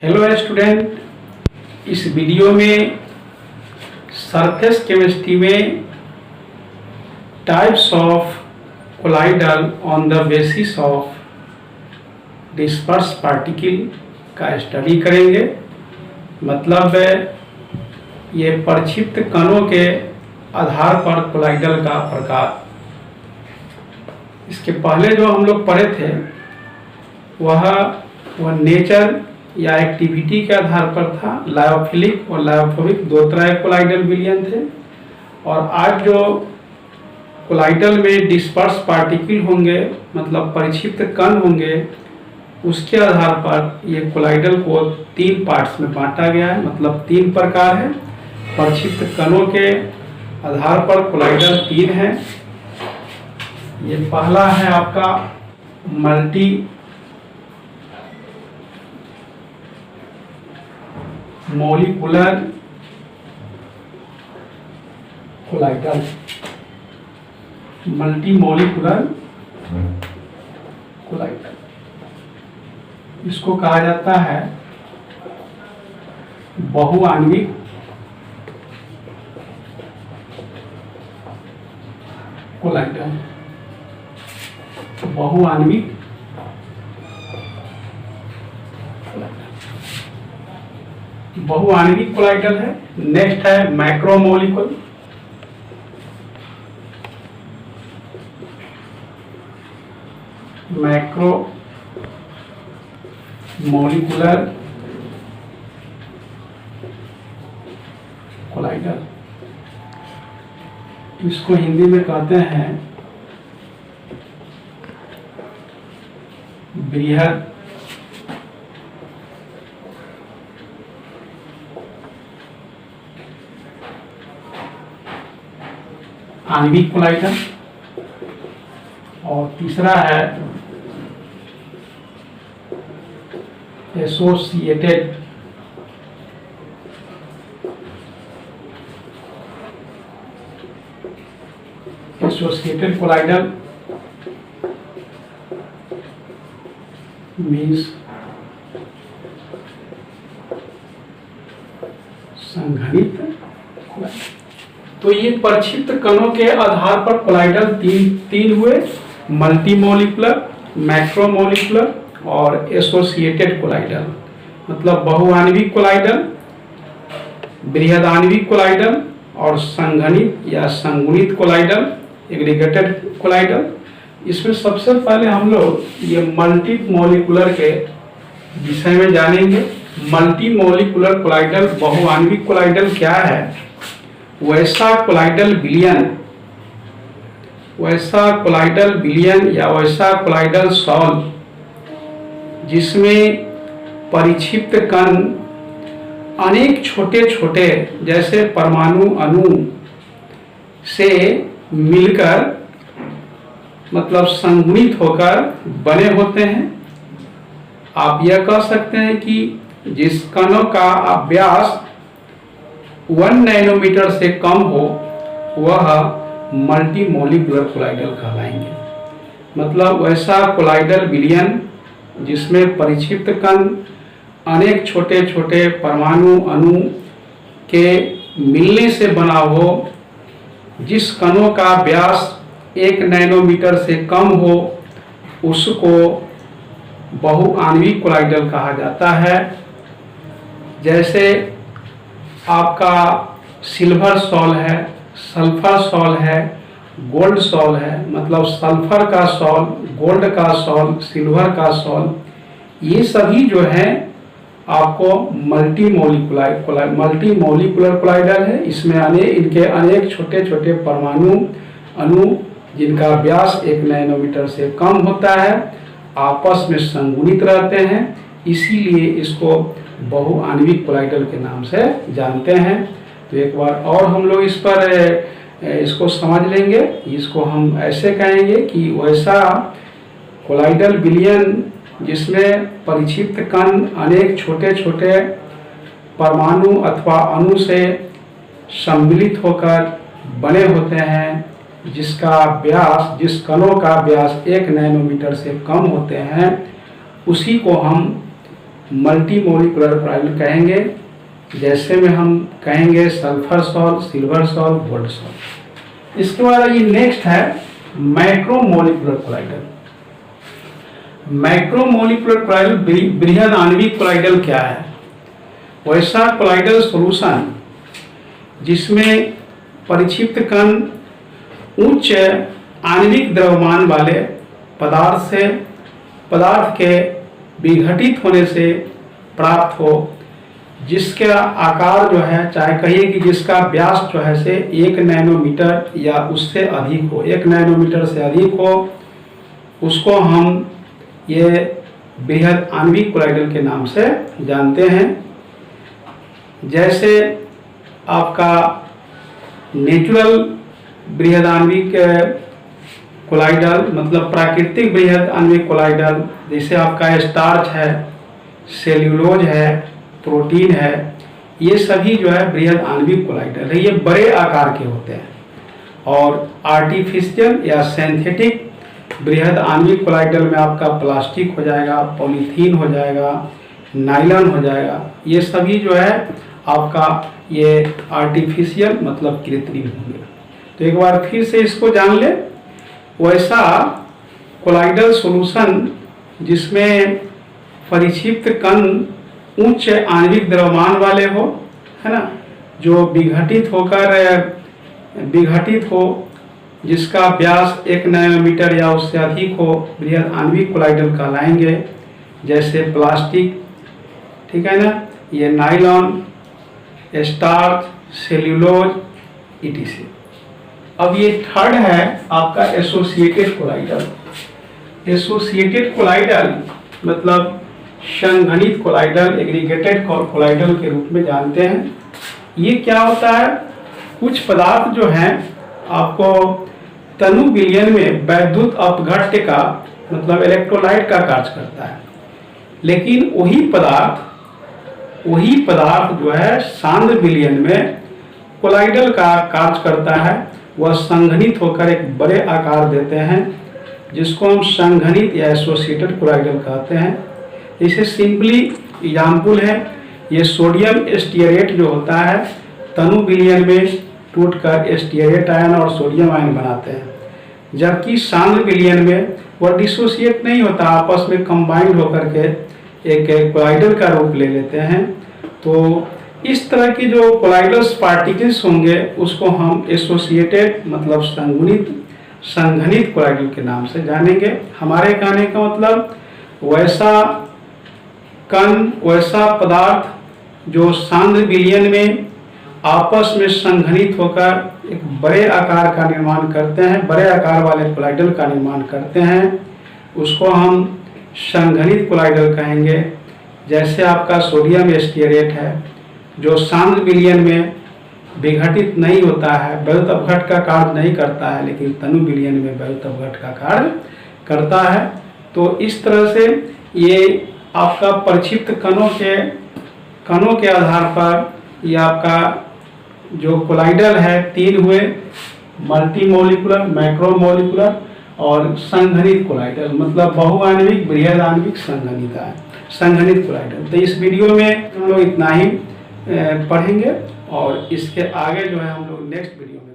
Hello student, इस video में surface chemistry में types of colloidal on the basis of disperse particle का study करेंगे। मतलब ये प्रक्षिप्त कणों के आधार पर कोलाइडल का प्रकार। इसके पहले जो हम लोग पढ़े थे वह नेचर या एक्टिविटी के आधार पर था। लायोफिलिक और लायोफोबिक दो तरह के कोलाइडल विलयन थे। और आज जो कोलाइडल में डिस्पर्स पार्टिकल होंगे, मतलब परिक्षिप्त कण होंगे, उसके आधार पर ये कोलाइडल को तीन पार्ट्स में बांटा गया है। मतलब तीन प्रकार है। परिक्षिप्त कणों के आधार पर कोलाइडल तीन है। ये पहला है आपका multi molecular colloidal. Multi molecular colloidal इसको कहा जाता है बहुआण्विक कोलाइडल। बहुआण्विक बहुआण्विक कोलाइडल है। नेक्स्ट है मैक्रोमोलिकुलर। मैक्रो मॉलिक्यूलर कोलाइडल, इसको हिंदी में कहते हैं बृहद आणविक कोलाइडल। और तीसरा है एसोसिएटेड कोलाइडल मीन्स संघनित कोलाइडल। तो ये प्रक्षिप्त कणों के आधार पर कोलाइडल तीन हुए: मल्टीमोलिकुलर, मैक्रोमोलिकुलर और एसोसिएटेड कोलाइडल। मतलब बहुआण्विक कोलाइडल, बृहदाण्विक कोलाइडल और संघनित या संगुणित कोलाइडल, एग्रीगेटेड कोलाइडल। इसमें सबसे पहले हम लोग ये मल्टीमोलिकुलर के विषय में जानेंगे। मल्टीमोलिकुलर कोलाइडल, बहुआण्विक कोलाइडल क्या है? वैसा कोलाइडल विलयन या वैसा कोलाइडल सॉल्व जिसमें परिक्षिप्त कण अनेक छोटे छोटे जैसे परमाणु अणु से मिलकर, मतलब संगुणित होकर बने होते हैं। आप यह कह सकते हैं कि जिस कणों का व्यास 1 नैनोमीटर से कम हो वह मल्टीमोलिकुलर कोलाइडल कहलाएंगे। मतलब वैसा कोलाइडल विलयन जिसमें परिक्षिप्त कण अनेक छोटे छोटे परमाणु अणु के मिलने से बना हो, जिस कणों का व्यास 1 नैनोमीटर से कम हो, उसको बहुआण्विक कोलाइडल कहा जाता है। जैसे आपका सिल्वर सॉल है, सल्फर सॉल है, गोल्ड सॉल है। मतलब सल्फर का सॉल, गोल्ड का सॉल, सिल्वर का सॉल, ये सभी जो है आपको मल्टीमोलिकुलर कोलाइडल है। इसमें इनके अनेक छोटे छोटे परमाणु अणु जिनका व्यास 1 नैनोमीटर से कम होता है आपस में संगुणित रहते हैं, इसीलिए इसको बहुआण्विक कोलाइडल के नाम से जानते हैं। तो एक बार और हम लोग इस पर इसको समझ लेंगे। इसको हम ऐसे कहेंगे कि वैसा कोलाइडल विलयन जिसमें परिक्षिप्त कण अनेक छोटे छोटे परमाणु अथवा अणु से सम्मिलित होकर बने होते हैं, जिस कणों का व्यास 1 नैनोमीटर से कम होते हैं, उसी को हम मल्टी मोलिकुलर कोलाइडल कहेंगे। जैसे में हम कहेंगे sulphur salt, silver salt, gold salt. इसके बाद ये नेक्स्ट है macro molecular colloidal. Macro molecular colloidal बृहद आणविक कोलाइडल क्या है? वैसा कोलाइडल सॉल्यूशन जिसमें परिक्षिप्त कण उच्च आणविक द्रव्यमान वाले पदार्थ के विघटित होने से प्राप्त हो, जिसका आकार जो है, चाहे कहिए कि जिसका व्यास जो है से 1 नैनोमीटर या उससे अधिक हो, 1 नैनोमीटर से अधिक हो, उसको हम ये बृहद आणविक कोलाइडल के नाम से जानते हैं। जैसे आपका नेचुरल बृहद आणविक कोलाइडल मतलब प्राकृतिक बृहद आणविक कोलाइडल, जैसे आपका स्टार्च है, सेल्यूलोज है, प्रोटीन है, ये सभी जो है बृहद आणविक कोलाइडल है। ये बड़े आकार के होते हैं। और आर्टिफिशियल या सिंथेटिक बृहद आणविक कोलाइडल में आपका प्लास्टिक हो जाएगा, पॉलीथीन हो जाएगा, नायलॉन हो जाएगा, ये सभी जो है आपका ये आर्टिफिशियल मतलब कृत्रिम होंगे। तो एक बार फिर से इसको जान ले। वैसा कोलाइडल सॉल्यूशन जिसमें परिक्षिप्त कण उच्च आणविक द्रव्यमान वाले हो, है ना, जो विघटित हो, जिसका व्यास 1 नैनोमीटर या उससे अधिक हो, बृहद आणविक कोलाइडल कहलाएंगे। जैसे प्लास्टिक, ठीक है ना, ये नायलॉन, स्टार्च, सेल्यूलोज, etc। अब ये थर्ड है आपका एसोसिएटेड कोलाइडल। एसोसिएटेड कोलाइडल मतलब संघनित कोलाइडल, एग्रीगेटेड कोलाइडल के रूप में जानते हैं। ये क्या होता है? कुछ पदार्थ जो हैं आपको तनु विलयन में वैद्युत अपघट्य का मतलब इलेक्ट्रोलाइट का कार्य करता है, लेकिन वही पदार्थ जो है सांद्र विलयन में कोलाइडल का कार्य करता है। वह संघनित होकर एक बड़े आकार देते हैं, जिसको हम संघनित या एसोसिएटेड कोलाइडल कहते हैं। इसे सिंपली एग्जाम्पल है, ये सोडियम स्टीयरेट जो होता है तनु विलयन में टूटकर स्टीयरेट आयन और सोडियम आयन बनाते हैं, जबकि सांद्र विलयन में वह डिसोसिएट नहीं होता, आपस में कंबाइंड होकर के एक कोलाइडल का रूप ले लेते हैं। तो इस तरह की जो कोलाइडल्स पार्टिकल्स होंगे उसको हम एसोसिएटेड मतलब संघनित कोलाइडल के नाम से जानेंगे। हमारे कहने का मतलब वैसा कण, वैसा पदार्थ जो सांद्र विलयन में आपस में संघनित होकर एक बड़े आकार का निर्माण करते हैं, बड़े आकार वाले कोलाइडल का निर्माण करते हैं, उसको हम संघनित कोलाइडल कहेंगे। जैसे आपका सोडियम स्टीयरेट है जो सांद्र विलयन में विघटित नहीं होता है, वैद्युत अपघट्य का कार्य नहीं करता है, लेकिन तनु विलयन में वैद्युत अपघट्य का कार्य करता है। तो इस तरह से ये आपका परिक्षिप्त कणों के आधार पर ये आपका जो कोलाइडल है 3 हुए, मल्टी मोलिकुलर, मैक्रो मोलिकुलर और संघनित कोलाइडल मतलब बहुआण्विक, बृहद आणविक, संघनित कोलाइडल। तो इस वीडियो में हम लोग इतना ही पढ़ेंगे और इसके आगे जो है हम लोग नेक्स्ट वीडियो में